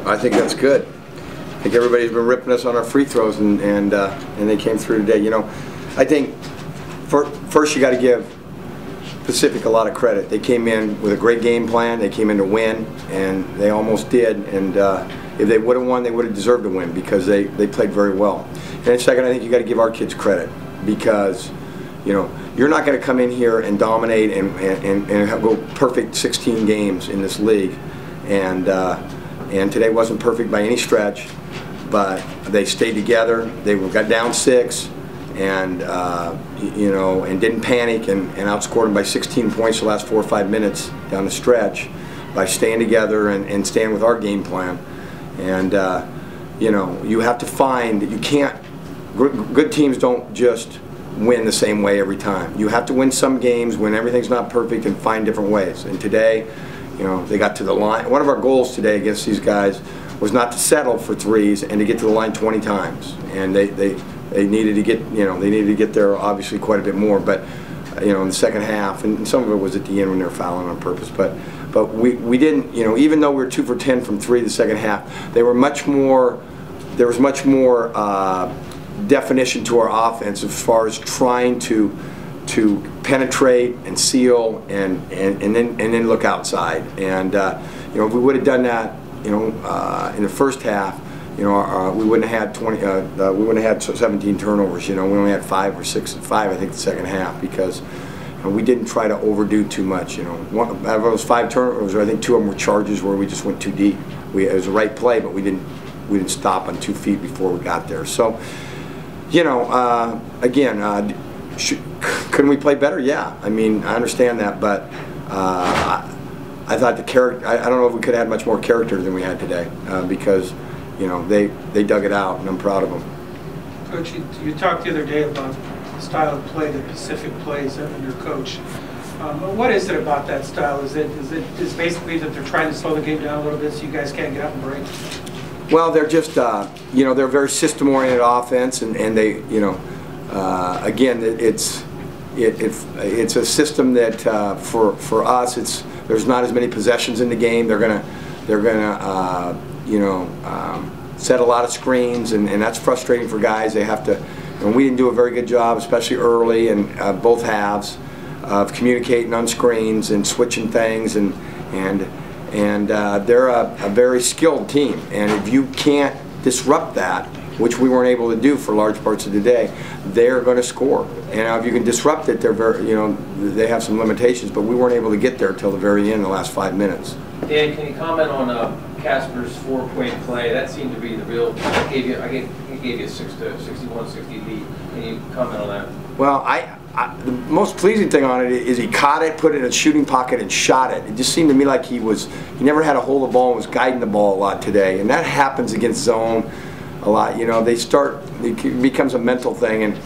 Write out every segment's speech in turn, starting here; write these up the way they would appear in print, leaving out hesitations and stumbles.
I think that's good. I think everybody's been ripping us on our free throws, and they came through today. You know, I think first you got to give Pacific a lot of credit. They came in with a great game plan. They came in to win, and they almost did. And if they would have won, they would have deserved to win because they played very well. And second, I think you got to give our kids credit because, you know, you're not going to come in here and dominate and go perfect 16 games in this league. And today wasn't perfect by any stretch, but they stayed together. They got down 6, and you know, and didn't panic and outscored them by 16 points the last 4 or 5 minutes down the stretch by staying together and staying with our game plan. And you know, you have to find that you can't. Good teams don't just win the same way every time. You have to win some games when everything's not perfect and find different ways. And today, you know, they got to the line. One of our goals today against these guys was not to settle for threes and to get to the line 20 times. And they needed to get, you know, they needed to get there obviously quite a bit more. But you know, in the second half, and some of it was at the end when they were fouling on purpose. But we didn't, you know, even though we were 2 for 10 from 3 the second half, they were much more. There was much more definition to our offense as far as trying to penetrate and seal and then look outside. And you know, if we would have done that, you know, in the first half, you know, we wouldn't have had we wouldn't have had 17 turnovers. You know, we only had 5 or 6 and 5, I think, the second half because you know, we didn't try to overdo too much. You know, out of those 5 turnovers, I think 2 of them were charges where we just went too deep. It was the right play, but we didn't stop on 2 feet before we got there. So, you know, again, couldn't we play better? Yeah, I mean, I understand that, but I thought the character. I don't know if we could have had much more character than we had today because, you know, they dug it out, and I'm proud of them. Coach, you talked the other day about the style of play that Pacific plays under Coach. What is it about that style? Is it basically that they're trying to slow the game down a little bit so you guys can't get up and break? Well, they're just, you know, they're a very system-oriented offense, and they, you know, again, it's a system that for us, there's not as many possessions in the game. They're gonna you know, set a lot of screens, and that's frustrating for guys. They have to, and we didn't do a very good job, especially early and both halves, of communicating on screens and switching things, and they're a very skilled team, and if you can't disrupt that, which we weren't able to do for large parts of the day, they're going to score. And if you can disrupt it, they're very, you know, they have some limitations, but we weren't able to get there till the very end, the last 5 minutes. Dan, can you comment on Casper's 4-point play? That seemed to be the real. He gave you a 61-60 lead. Can you comment on that? Well, the most pleasing thing on it is he caught it, put it in a shooting pocket, and shot it. It just seemed to me like he never had a hold of the ball and was guiding the ball a lot today. And that happens against zone a lot. You know, it becomes a mental thing.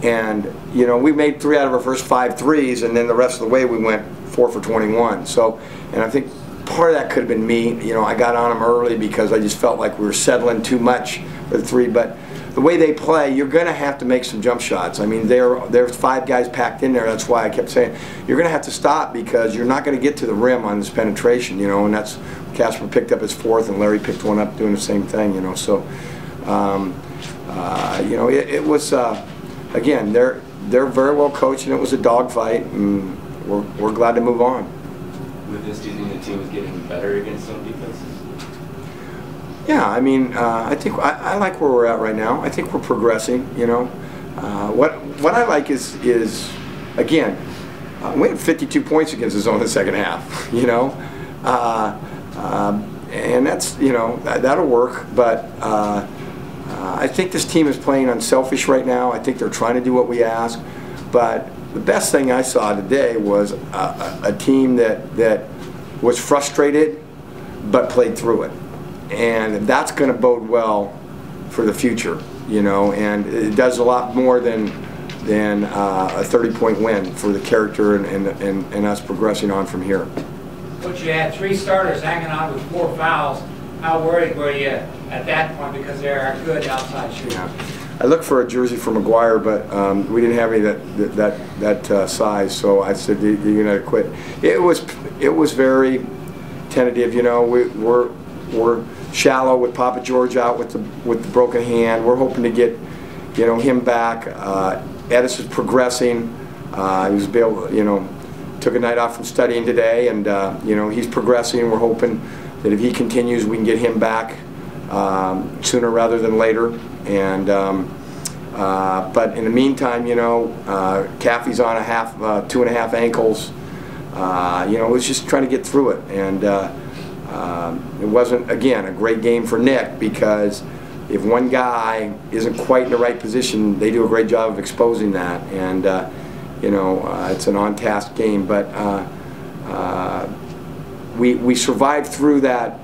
And you know, we made 3 out of our first 5 threes, and then the rest of the way we went 4 for 21. So, and I think part of that could have been me. You know, I got on them early because I just felt like we were settling too much for the 3. But the way they play, you're going to have to make some jump shots. I mean, there's 5 guys packed in there. That's why I kept saying you're going to have to stop because you're not going to get to the rim on this penetration. You know, and that's Casper picked up his 4th, and Larry picked one up doing the same thing. You know, so you know, it was again, they're very well coached, and it was a dogfight, and we're glad to move on. With this, do you think the team is getting better against some defenses? Yeah, I mean, I think I like where we're at right now. I think we're progressing. You know, what I like is again, we had 52 points against the zone in the second half. You know, and that's, you know, that'll work. But I think this team is playing unselfish right now. I think they're trying to do what we ask. But the best thing I saw today was a team that was frustrated but played through it. And that's going to bode well for the future, you know, and it does a lot more than a 30-point win for the character and us progressing on from here. Coach, you had 3 starters hanging on with 4 fouls. How worried were you at that point because they're a good outside shooter? Yeah. I looked for a jersey for McGuire, but we didn't have any that size, so I said you're going to quit. It was very tentative, you know. Shallow with Papa George out with the broken hand. We're hoping to get, you know, him back. Edis is progressing. He was able, you know, took a night off from studying today, and you know, he's progressing. We're hoping that if he continues, we can get him back sooner rather than later. And but in the meantime, you know, Caffey's on 2.5 ankles. You know, it was just trying to get through it, and it wasn't, again, a great game for Nick, because if one guy isn't quite in the right position, they do a great job of exposing that, and you know, it's an on-task game. But we survived through that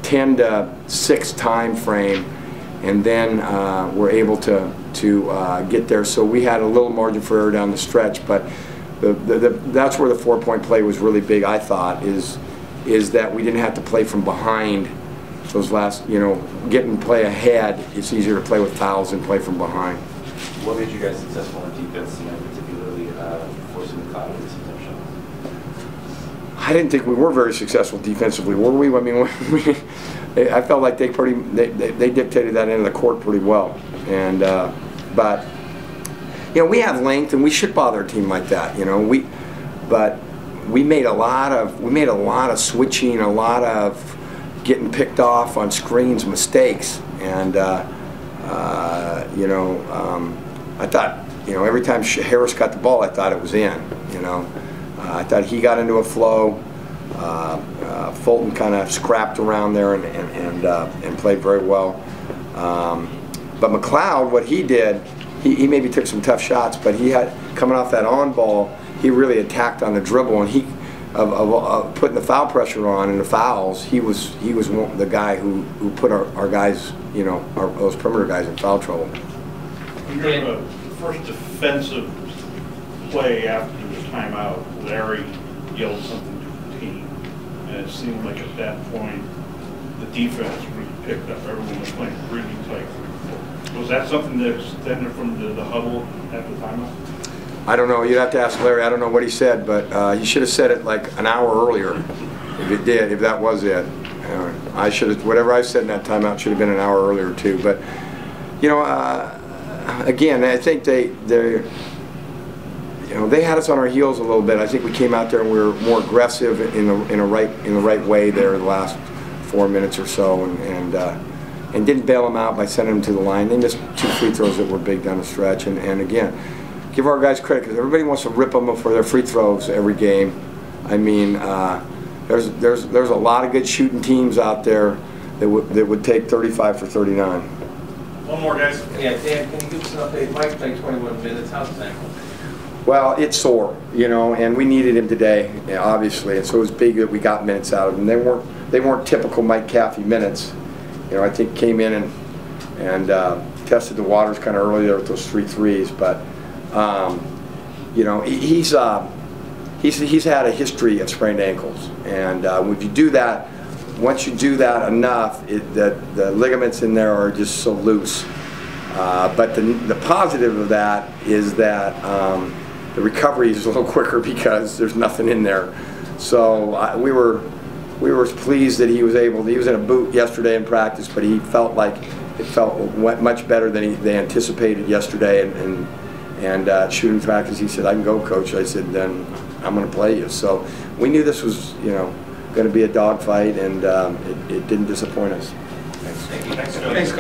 10 to 6 time frame, and then we're able to get there. So we had a little margin for error down the stretch, but that's where the 4-point play was really big, I thought, is that we didn't have to play from behind those last, you know, getting play ahead. It's easier to play with fouls than play from behind. What made you guys successful on defense tonight, particularly forcing McLeod into some tough shots? I didn't think we were very successful defensively, were we? I mean, I felt like they dictated that end of the court pretty well, and but you know, we have length, and we should bother a team like that. You know, but we made a lot of switching, a lot of getting picked off on screens, mistakes, and you know, I thought, you know, every time Harris got the ball, I thought it was in. You know, I thought he got into a flow. Fulton kind of scrapped around there and played very well. But McLeod, what he did, he maybe took some tough shots, but he had, coming off that on ball, he really attacked on the dribble, and he of putting the foul pressure on and the fouls. He was the guy who put our guys, you know, those perimeter guys in foul trouble. During the first defensive play after the timeout, Larry yelled something to the team, and it seemed like at that point the defense really picked up. Everyone was playing really tight. Was that something that extended from the huddle at the timeout? I don't know. You'd have to ask Larry. I don't know what he said, but he should have said it like an hour earlier. If it did, if that was it, I should have. Whatever I said in that timeout should have been an hour earlier too. But you know, again, I think they had us on our heels a little bit. I think we came out there and we were more aggressive in the right way there the last 4 minutes or so, and didn't bail them out by sending them to the line. They missed 2 free throws that were big down the stretch, and again, give our guys credit, because everybody wants to rip them for their free throws every game. I mean, there's a lot of good shooting teams out there that would take 35 for 39. One more, guys. Yeah, Dan, can you give us an update? Mike played 21 minutes. How's his ankle? Well, it's sore, you know, and we needed him today, obviously, and so it was big that we got minutes out of him. They weren't typical Mike Caffey minutes. You know, I think came in and tested the waters kind of early there with those 3 threes, but you know, he's had a history of sprained ankles, and if you do that, once you do that enough, the ligaments in there are just so loose. But the positive of that is that the recovery is a little quicker because there's nothing in there. So we were pleased that he was able. He was in a boot yesterday in practice, but he felt like it felt much better than they anticipated yesterday. And shooting practice, he said, "I can go, coach." I said, "Then I'm going to play you." So we knew this was, you know, going to be a dogfight, and it didn't disappoint us. Thanks. Thank you. Thanks.